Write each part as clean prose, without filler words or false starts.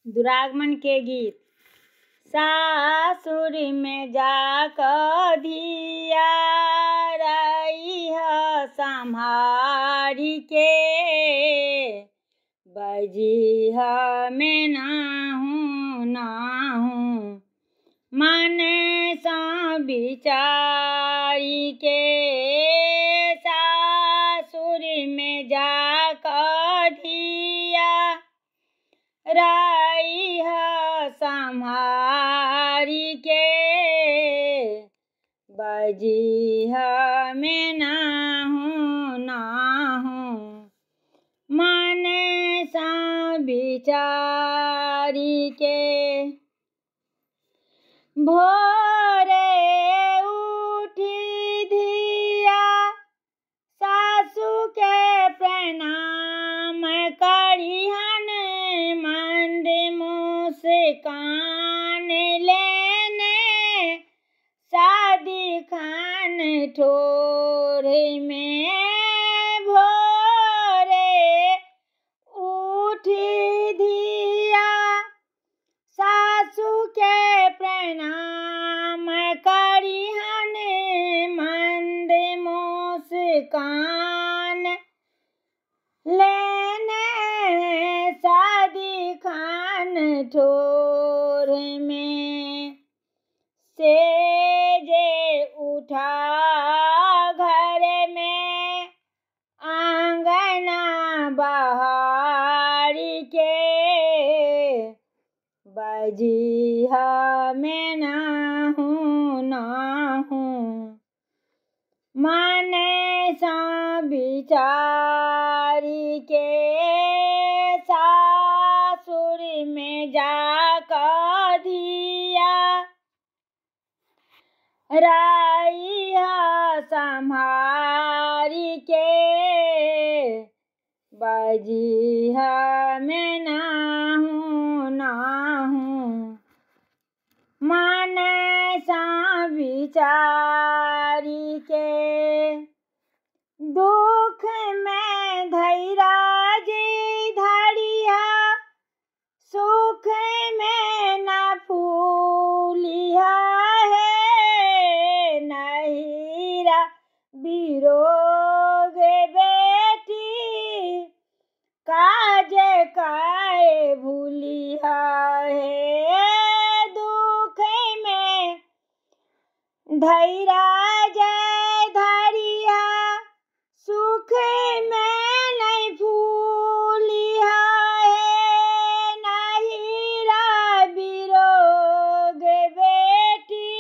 दुरागमन के गीत। सासुर में जाकर धिया रही संभारी के, बजी में नाहूँ मन सा बिचारी के। सासुर में जाकर धिया रही संभारी के, बजी में नाहूँ मन सा बिचारी के। भोरे उठी धिया सासू के प्रणाम करिहन, मंद मुस्कान लेने शादी खान ठोर में। भोरे उठी धिया सासू के प्रणाम करिहन, मंद मुस्कान लेने शादी खान ठोर में। सेजे उठा घर में आंगना बहारी के, बजी में नाहूँ मन सा बिचारी के। सासुर में जाकर धिया रही संभारी के, बजी में नाहूँ मन सा बिचारी के। दुख में धैर्य जी धरिया, सुख में न फूलिया है, नहिरा बिरोग बेटी काज काए भूलिया है। दुख में धैर्य जय धरिया, सुख में नहीं फूलिया है, नहिरा बिरोग बेटी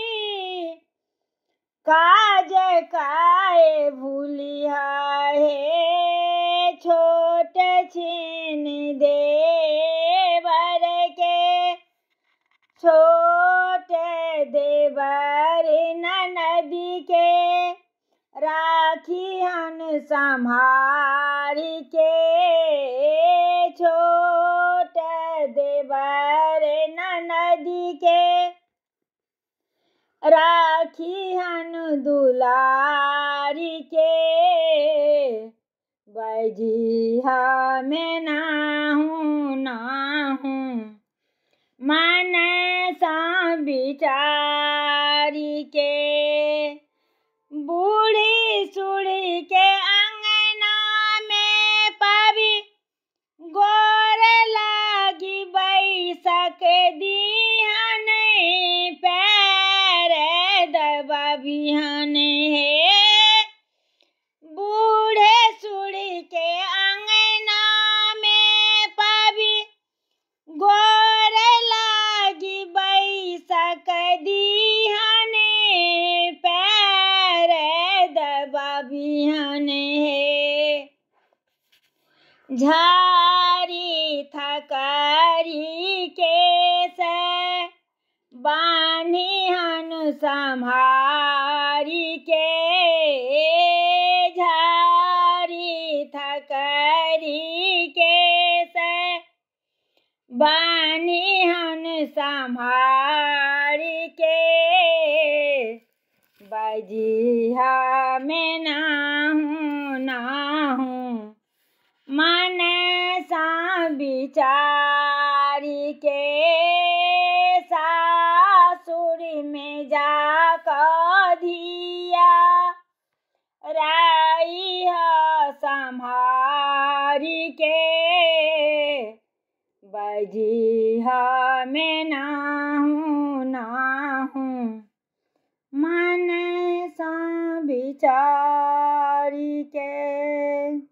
काज काए भूलिया है। छोट छीन देवर के, छोटे देवर ननदी के, राखिहन संभारी के। छोटे देवर ननदी के, राखिहन दुलारी के, बजी में नाहूँ मन सा बिचारी के। बूढ़ी सुढ़ी के अंगना में पावी गोर लागी बैसक दिहन, पैर दबाबिहन है। बूढ़े सुढ़ी के अंगना में पावी गोर लागी बैसक दिहन, पैर दबाबिहन है। झारी थकरी के से बान्हिहन संभारी के, झारी थकरी के से बान्हिहन संभारी के, बजी में नाहूँ मन सा बिचारी के। अजीहा मैं ना हूँ मन सा विचारी के।